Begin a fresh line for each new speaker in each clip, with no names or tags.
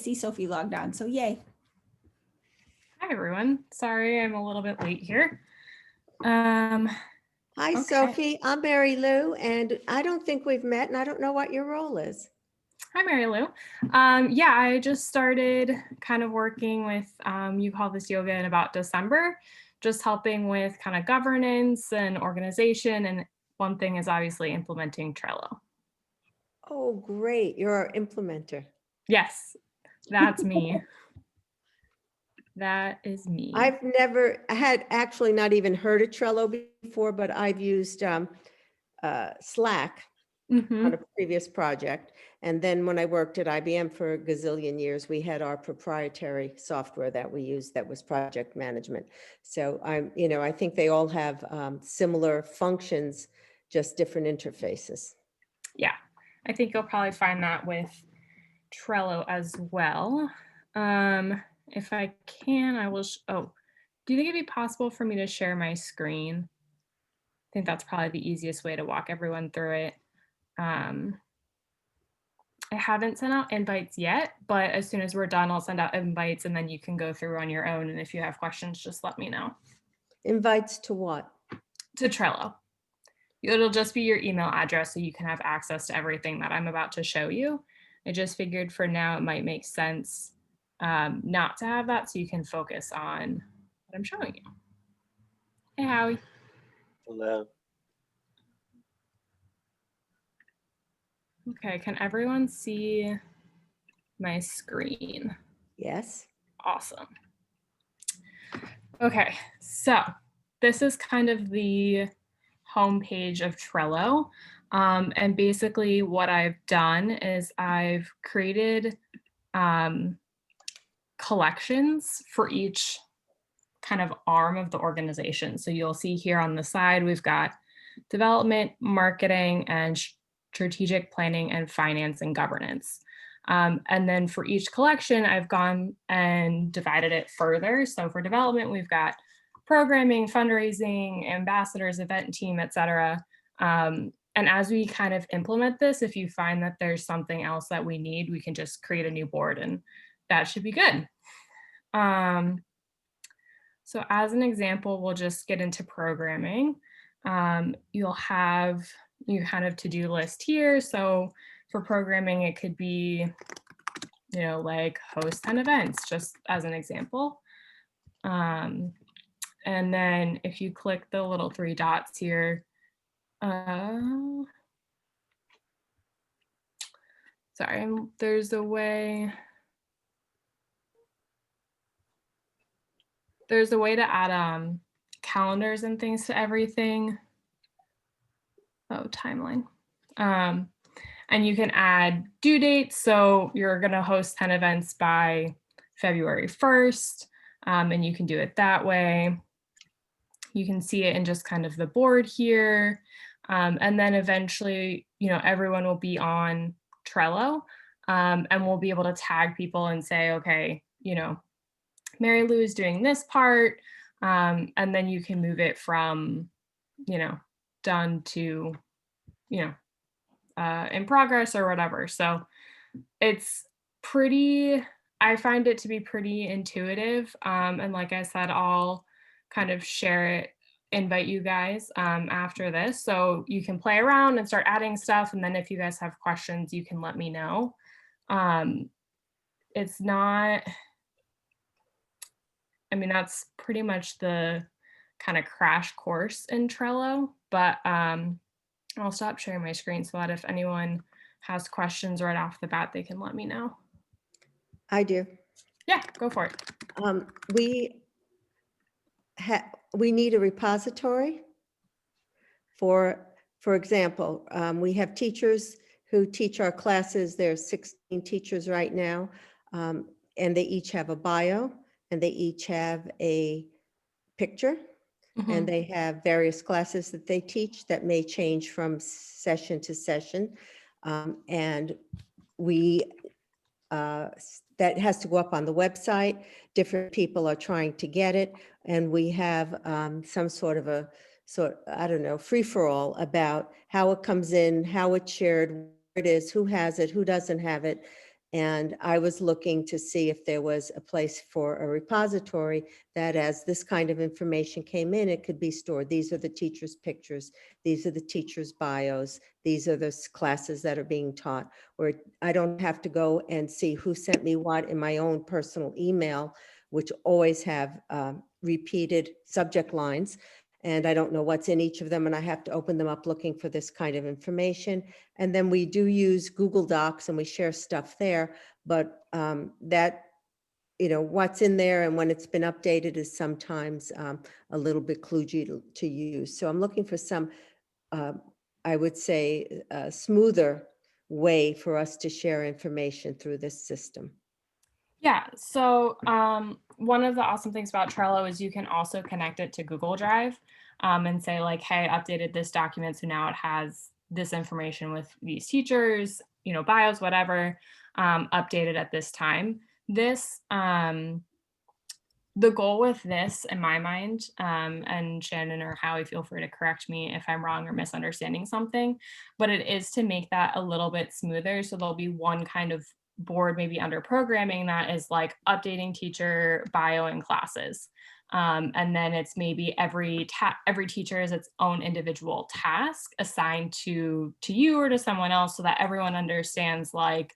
see Sophie logged on, so yay.
Hi, everyone. Sorry, I'm a little bit late here.
Hi,
Okay.
Sophie. I'm Mary Lou, and I don't think we've met, and I don't know what your role is.
Hi, Mary Lou. Yeah, I just started kind of working with You Call This Yoga in about December, just helping with kind of governance and organization. And one thing is obviously implementing Trello.
Oh, great. You're our implementer.
Yes, that's me. That is me.
I had actually not even heard of Trello before, but I've used Slack on a previous project. And then when I worked at IBM for a gazillion years, we had our proprietary software that we used that was project management. So I think they all have similar functions, just different interfaces.
Yeah, I think you'll probably find that with Trello as well. If I can, I will. Oh, do you think it'd be possible for me to share my screen? I think that's probably the easiest way to walk everyone through it. I haven't sent out invites yet, but as soon as we're done, I'll send out invites and then you can go through on your own. And if you have questions, just let me know.
Invites to what?
To Trello. It'll just be your email address so you can have access to everything that I'm about to show you. I just figured for now it might make sense not to have that so you can focus on what I'm showing you. Hey, Howie.
Hello.
Okay, can everyone see my screen?
Yes.
Awesome. Okay, so this is kind of the homepage of Trello. And basically what I've done is I've created collections for each kind of arm of the organization. So you'll see here on the side, we've got development, marketing, and strategic planning and finance and governance. And then for each collection, I've gone and divided it further. So for development, we've got programming, fundraising, ambassadors, event team, et cetera. And as we kind of implement this, if you find that there's something else that we need, we can just create a new board and that should be good. So as an example, we'll just get into programming. You'll have your kind of to-do list here. So for programming, it could be, like host 10 events, just as an example. And then if you click the little 3 dots here, sorry, there's a way to add calendars and things to everything. Oh, timeline. And you can add due dates. So you're going to host 10 events by February 1st, and you can do it that way. You can see it in just kind of the board here. And then eventually, everyone will be on Trello, and we'll be able to tag people and say, okay, Mary Lou is doing this part. And then you can move it from, done to, in progress or whatever. So it's I find it to be pretty intuitive. And like I said, I'll kind of invite you guys after this. So you can play around and start adding stuff. And then if you guys have questions, you can let me know. It's not, that's pretty much the kind of crash course in Trello, but I'll stop sharing my screen so that if anyone has questions right off the bat, they can let me know.
I do.
Yeah, go for it.
We need a repository. For example, we have teachers who teach our classes. There's 16 teachers right now, and they each have a bio, and they each have a picture. And they have various classes that they teach that may change from session to session. And that has to go up on the website. Different people are trying to get it. And we have some sort of free-for-all about how it comes in, how it's shared, where it is, who has it, who doesn't have it. And I was looking to see if there was a place for a repository that as this kind of information came in, it could be stored. These are the teachers' pictures. These are the teachers' bios. These are the classes that are being taught, where I don't have to go and see who sent me what in my own personal email, which always have repeated subject lines. And I don't know what's in each of them, and I have to open them up looking for this kind of information. And then we do use Google Docs and we share stuff there, but that, what's in there and when it's been updated is sometimes a little bit kludgy to use. So I'm looking for some, I would say, a smoother way for us to share information through this system.
Yeah, so one of the awesome things about Trello is you can also connect it to Google Drive and say like, hey, updated this document, so now it has this information with these teachers, bios, whatever, updated at this time. This, the goal with this in my mind, and Shannon or Howie, feel free to correct me if I'm wrong or misunderstanding something, but it is to make that a little bit smoother. So there'll be one kind of board maybe under programming that is like updating teacher bio and classes. And then it's maybe every teacher is its own individual task assigned to you or to someone else, so that everyone understands like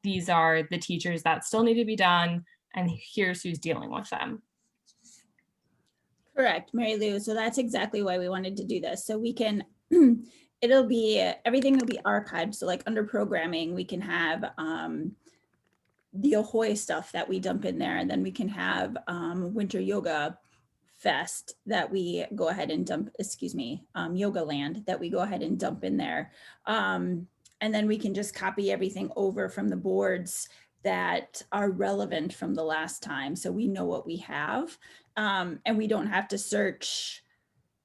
these are the teachers that still need to be done, and here's who's dealing with them.
Correct, Mary Lou. So that's exactly why we wanted to do this. So we can, everything will be archived. So like under programming, we can have the Ahoy stuff that we dump in there. And then we can have Winter Yoga Fest that we go ahead and dump, Yoga Land that we go ahead and dump in there. And then we can just copy everything over from the boards that are relevant from the last time. So we know what we have, and we don't have to search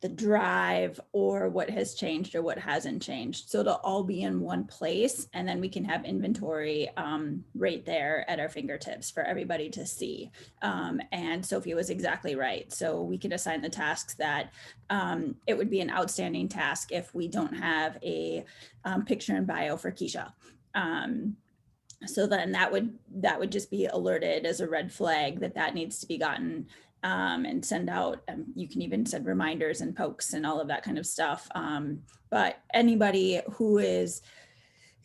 the drive or what has changed or what hasn't changed. So it'll all be in one place, and then we can have inventory right there at our fingertips for everybody to see. And Sophia was exactly right. So we can assign the tasks that it would be an outstanding task if we don't have a picture and bio for Keisha. So then that would just be alerted as a red flag that needs to be gotten, and send out. You can even send reminders and pokes and all of that kind of stuff. But anybody who is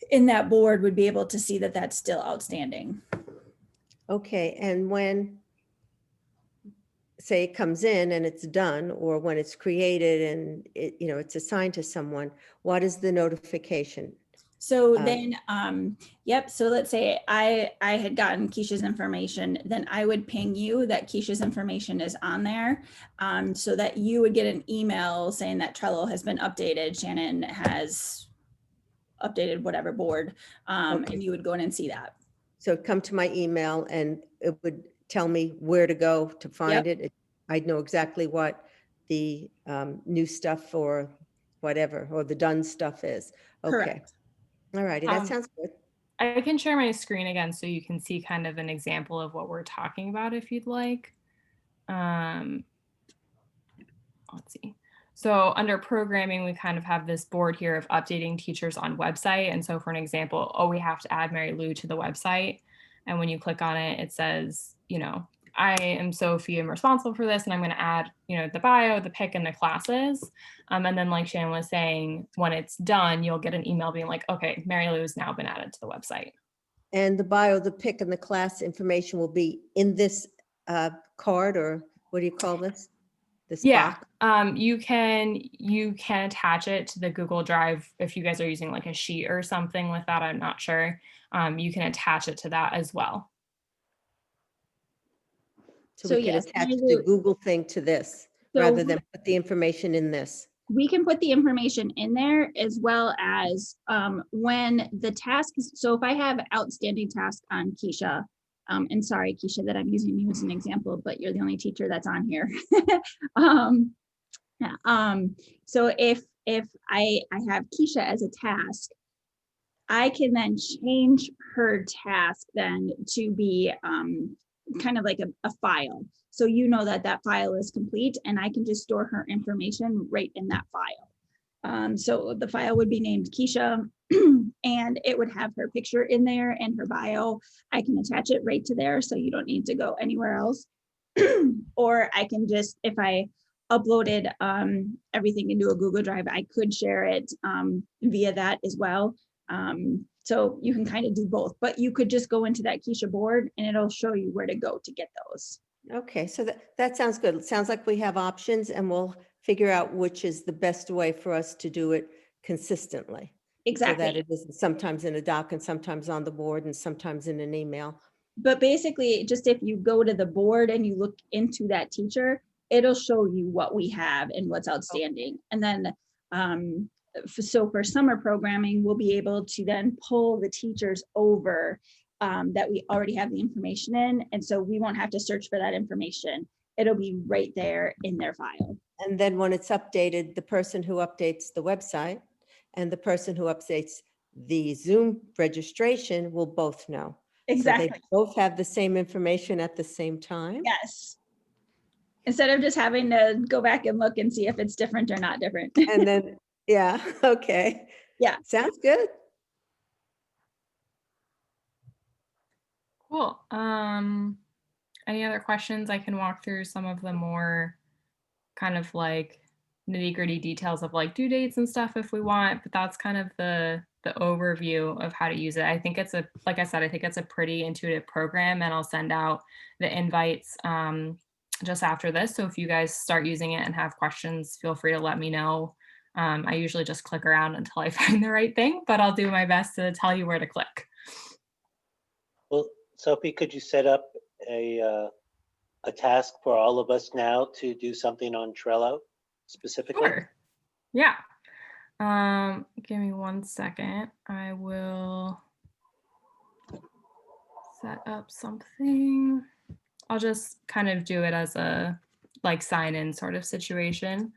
in that board would be able to see that that's still outstanding.
Okay, and when, say, it comes in and it's done, or when it's created and it's assigned to someone, what is the notification?
So then, yep. So let's say I had gotten Keisha's information, then I would ping you that Keisha's information is on there, so that you would get an email saying that Trello has been updated. Shannon has updated whatever board,
Okay.
and you would go in and see that.
So it'd come to my email and it would tell me where to go to find it. I'd know exactly what the new stuff or whatever, or the done stuff is. Okay.
Correct.
All righty, that sounds good.
I can share my screen again so you can see kind of an example of what we're talking about if you'd like. Let's see. So under programming, we kind of have this board here of updating teachers on website. And so for an example, we have to add Mary Lou to the website. And when you click on it, it says, I am Sophie, I'm responsible for this, and I'm going to add, the bio, the pic, and the classes. And then like Shannon was saying, when it's done, you'll get an email being like, okay, Mary Lou has now been added to the website.
And the bio, the pic, and the class information will be in this card, or what do you call this? This box?
You can attach it to the Google Drive if you guys are using like a sheet or something with that. I'm not sure. You can attach it to that as well.
So we can attach the Google thing to this rather than put the information in this.
We can put the information in there, as well as when the task is, so if I have outstanding task on Keisha, and sorry, Keisha, that I'm using you as an example, but you're the only teacher that's on here. So if I have Keisha as a task, I can then change her task then to be kind of like a file. So that file is complete, and I can just store her information right in that file. So the file would be named Keisha, and it would have her picture in there and her bio. I can attach it right to there, so you don't need to go anywhere else. Or I can just, if I uploaded everything into a Google Drive, I could share it via that as well. So you can kind of do both, but you could just go into that Keisha board and it'll show you where to go to get those.
Okay, so that sounds good. It sounds like we have options and we'll figure out which is the best way for us to do it consistently. So that
Exactly.
it isn't sometimes in a doc and sometimes on the board and sometimes in an email.
But basically, just if you go to the board and you look into that teacher, it'll show you what we have and what's outstanding. And then, so for summer programming, we'll be able to then pull the teachers over that we already have the information in. And so we won't have to search for that information. It'll be right there in their file.
And then when it's updated, the person who updates the website and the person who updates the Zoom registration will both know.
Exactly.
So they both have the same information at the same time?
Yes. Instead of just having to go back and look and see if it's different or not different.
And then, yeah, okay.
Yeah.
Sounds good.
Cool. Any other questions? I can walk through some of the more kind of like nitty-gritty details of like due dates and stuff if we want, but that's kind of the overview of how to use it. I think it's like I said, I think it's a pretty intuitive program, and I'll send out the invites just after this. So if you guys start using it and have questions, feel free to let me know. I usually just click around until I find the right thing, but I'll do my best to tell you where to click.
Well, Sophie, could you set up a task for all of us now to do something on Trello specifically?
Sure. Yeah. Give me 1 second. I will set up something. I'll just kind of do it as a like sign in sort of situation.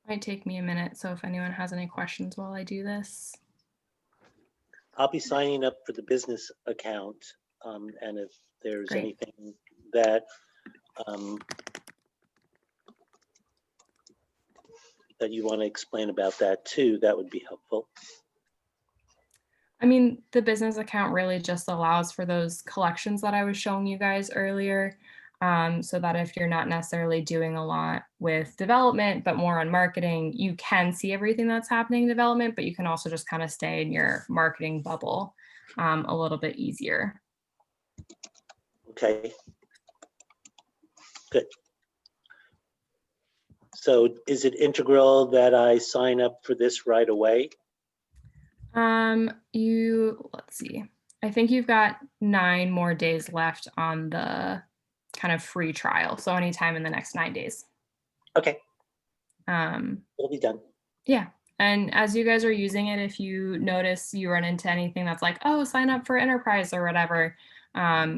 Might take me a minute, so if anyone has any questions while I do this.
I'll be signing up for the business account, and if there's
Great.
anything that that you want to explain about that too, that would be helpful.
I mean, the business account really just allows for those collections that I was showing you guys earlier. So that if you're not necessarily doing a lot with development, but more on marketing, you can see everything that's happening in development, but you can also just kind of stay in your marketing bubble a little bit easier.
Okay. Good. So is it integral that I sign up for this right away?
Let's see. I think you've got 9 more days left on the kind of free trial. So anytime in the next 9 days.
Okay.
It'll
be done.
Yeah. And as you guys are using it, if you notice you run into anything that's like, oh, sign up for enterprise or whatever,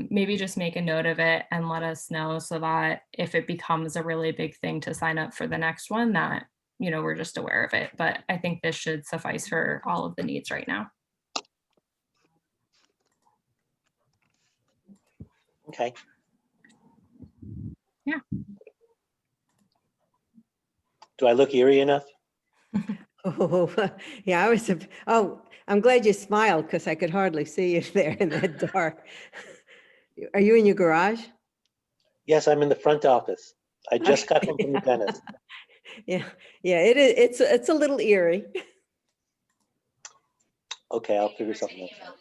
maybe just make a note of it and let us know so that if it becomes a really big thing to sign up for the next one, that, you know, we're just aware of it. But I think this should suffice for all of the needs right now.
Okay.
Yeah.
Do I look eerie enough?
Oh, yeah, I'm glad you smiled because I could hardly see you there in that dark. Are you in your garage?
Yes, I'm in the front office. I just got home from the dentist.
Yeah, it's a little eerie.
Okay, I'll figure something out.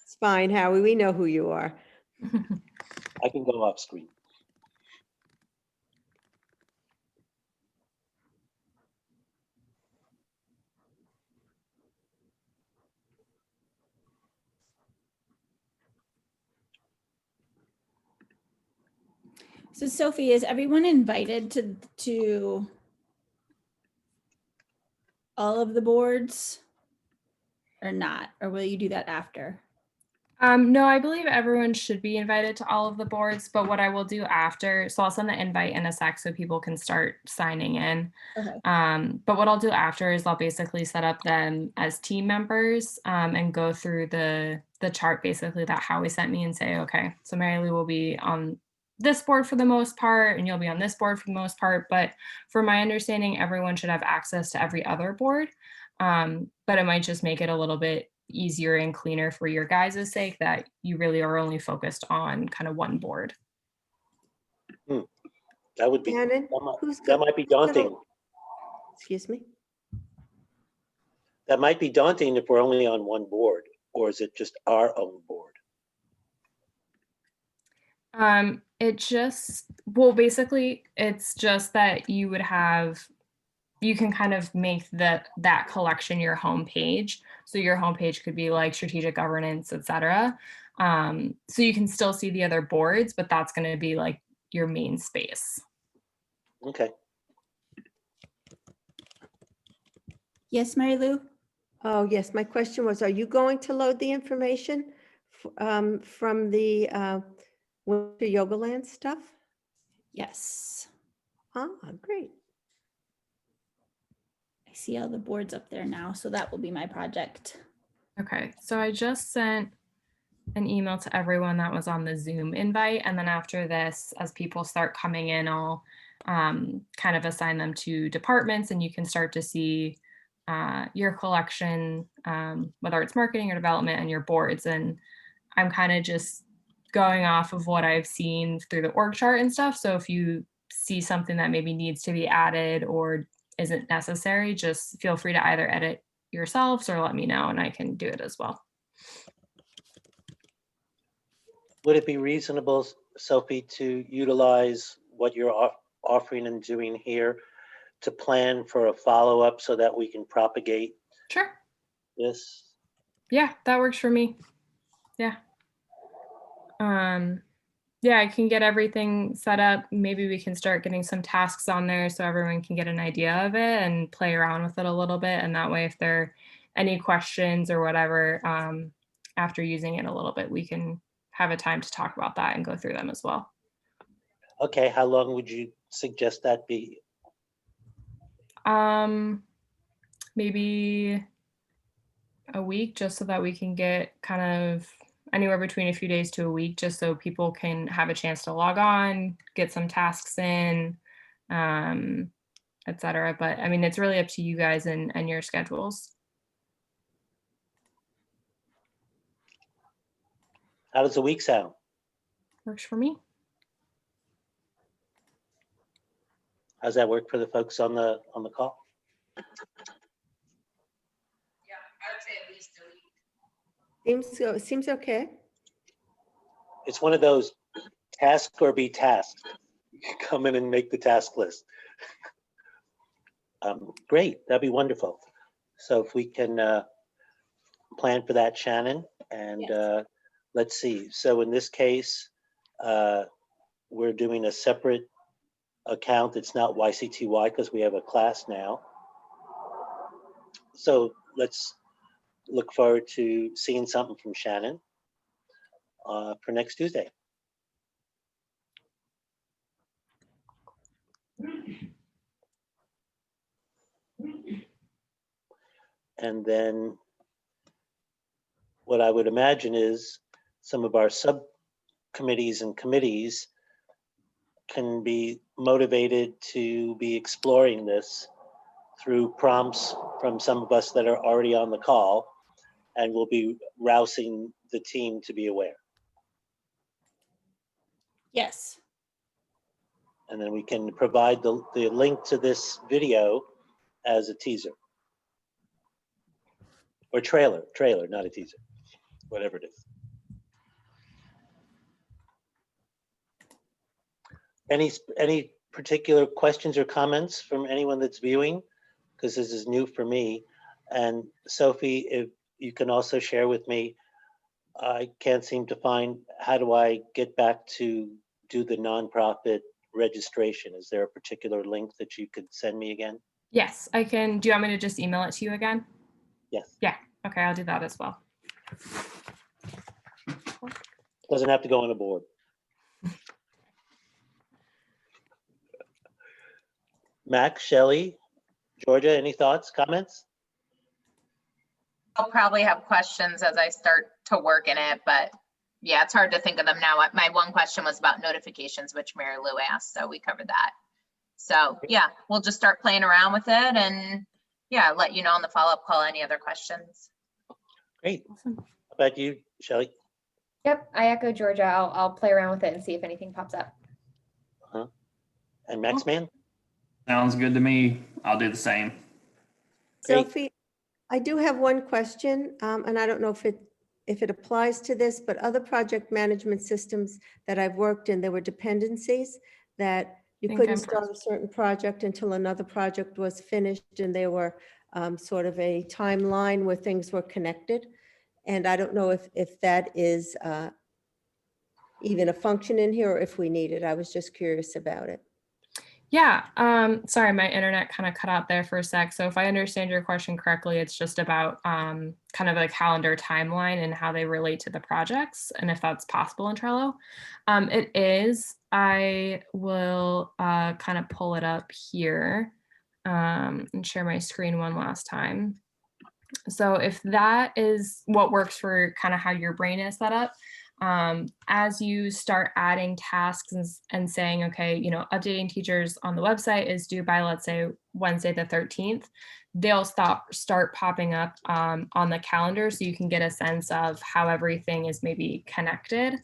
It's fine, Howie, we know who you are.
I can go off screen.
So Sophie, is everyone invited to all of the boards or not? Or will you do that after?
No, I believe everyone should be invited to all of the boards, but what I will do after, so I'll send the invite in a sec so people can start signing in.
Okay.
But what I'll do after is I'll basically set up them as team members and go through the chart basically that Howie sent me and say, okay, so Mary Lou will be on this board for the most part, and you'll be on this board for the most part. But from my understanding, everyone should have access to every other board. But it might just make it a little bit easier and cleaner for your guys' sake that you really are only focused on kind of one board.
That would be,
Shannon,
that might be daunting.
Excuse me?
That might be daunting if we're only on one board, or is it just our own board?
It just, well, basically it's just that you would have, you can kind of make that collection your homepage. So your homepage could be like strategic governance, etc. So you can still see the other boards, but that's going to be like your main space.
Okay.
Yes, Mary Lou?
Oh, yes. My question was, are you going to load the information from the Winter Yoga Land stuff?
Yes.
Ah, great.
I see all the boards up there now, so that will be my project.
Okay, so I just sent an email to everyone that was on the Zoom invite. And then after this, as people start coming in, I'll kind of assign them to departments and you can start to see your collection, whether it's marketing or development, and your boards. And I'm kind of just going off of what I've seen through the org chart and stuff. So if you see something that maybe needs to be added or isn't necessary, just feel free to either edit yourselves or let me know and I can do it as well.
Would it be reasonable, Sophie, to utilize what you're offering and doing here to plan for a follow-up so that we can propagate
Sure.
this?
Yeah, that works for me. Yeah. Yeah, I can get everything set up. Maybe we can start getting some tasks on there so everyone can get an idea of it and play around with it a little bit. And that way, if there are any questions or whatever, after using it a little bit, we can have a time to talk about that and go through them as well.
Okay, how long would you suggest that be?
Maybe a week, just so that we can get kind of anywhere between a few days to a week, just so people can have a chance to log on, get some tasks in, etc. But I mean, it's really up to you guys and your schedules.
How does a week sound?
Works for me.
How's that work for the folks on the call?
Yeah, I would say at least a week.
Seems okay.
It's one of those task or be tasked. Come in and make the task list. Great, that'd be wonderful. So if we can plan for that, Shannon, and
Yes.
let's see. So in this case, we're doing a separate account. It's not YCTY because we have a class now. So let's look forward to seeing something from Shannon for next Tuesday. And then what I would imagine is some of our subcommittees and committees can be motivated to be exploring this through prompts from some of us that are already on the call, and we'll be rousing the team to be aware.
Yes.
And then we can provide the link to this video as a teaser. Or trailer, not a teaser, whatever it is. Any particular questions or comments from anyone that's viewing? Because this is new for me. And Sophie, if you can also share with me, I can't seem to find, how do I get back to do the nonprofit registration? Is there a particular link that you could send me again?
Yes, I can. Do you want me to just email it to you again?
Yes.
Yeah. Okay, I'll do that as well.
Doesn't have to go on a board. Max, Shelley, Georgia, any thoughts, comments?
I'll probably have questions as I start to work in it, but yeah, it's hard to think of them now. My one question was about notifications, which Mary Lou asked, so we covered that. So yeah, we'll just start playing around with it and yeah, let you know on the follow-up call any other questions.
Great.
Awesome.
How about you, Shelley?
Yep, I echo Georgia. I'll play around with it and see if anything pops up.
And Max Man?
Sounds good to me. I'll do the same.
Great.
Sophie, I do have one question, and I don't know if it applies to this, but other project management systems that I've worked in, there were dependencies that you
Think
couldn't
I'm
start a certain project until another project was finished, and there were sort of a timeline where things were connected. And I don't know if that is even a function in here or if we need it. I was just curious about it.
Yeah, sorry, my internet kind of cut out there for a sec. So if I understand your question correctly, it's just about kind of a calendar timeline and how they relate to the projects and if that's possible in Trello. It is. I will kind of pull it up here and share my screen one last time. So if that is what works for kind of how your brain is set up, as you start adding tasks and saying, okay, updating teachers on the website is due by, let's say, Wednesday the 13th, they'll start popping up on the calendar so you can get a sense of how everything is maybe connected.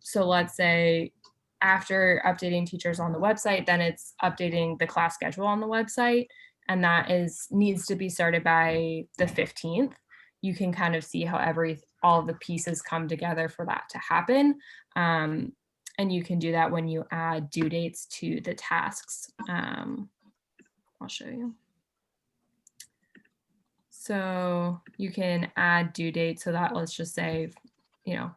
So let's say after updating teachers on the website, then it's updating the class schedule on the website, and that needs to be started by the 15th. You can kind of see how all of the pieces come together for that to happen. And you can do that when you add due dates to the tasks. I'll show you. So you can add due dates. So that, let's just say,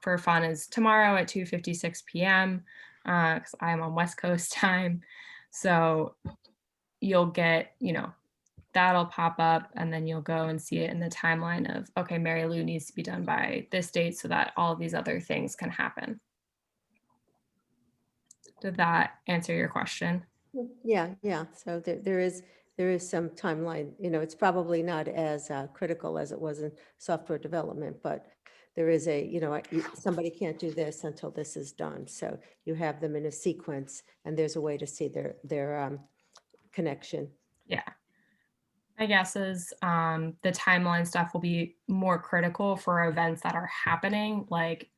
for fun is tomorrow at 2:56 p.m. Because I'm on West Coast time. So you'll get, that'll pop up and then you'll go and see it in the timeline of, okay, Mary Lou needs to be done by this date so that all of these other things can happen. Did that answer your question?
Yeah. So there is some timeline. It's probably not as critical as it was in software development, but there is somebody can't do this until this is done. So you have them in a sequence, and there's a way to see their connection.
Yeah. My guess is the timeline stuff will be more critical for events that are happening, like,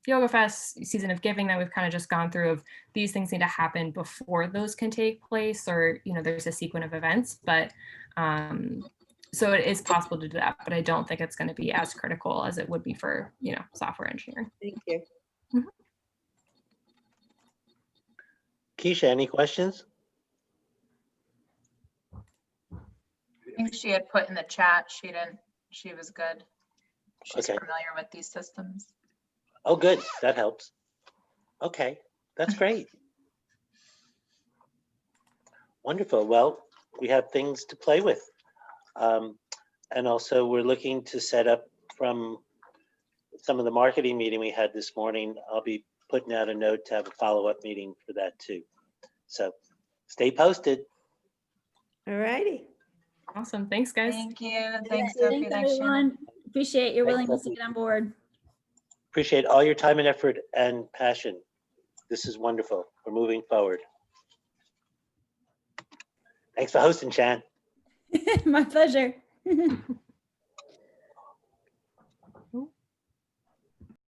Yoga Fest, Season of Giving that we've kind of just gone through, of these things need to happen before those can take place, or, there's a sequence of events. But so it is possible to do that, but I don't think it's going to be as critical as it would be for, software engineering.
Thank you.
Keisha, any questions?
I think she had put in the chat, she was good. She's
Okay.
familiar with these systems.
Oh, good. That helps. Okay, that's great. Wonderful. Well, we have things to play with. And also we're looking to set up from some of the marketing meeting we had this morning. I'll be putting out a note to have a follow-up meeting for that too. So stay posted.
All righty.
Awesome. Thanks, guys.
Thank you. Thanks,
Thanks,
Sophie.
Thanks,
Thanks, Shannon.
everyone. Appreciate your
Thanks,
willingness to
Sophie.
get on board.
Appreciate all your time and effort and passion. This is wonderful. We're moving forward. Thanks for hosting, Shan.
My pleasure.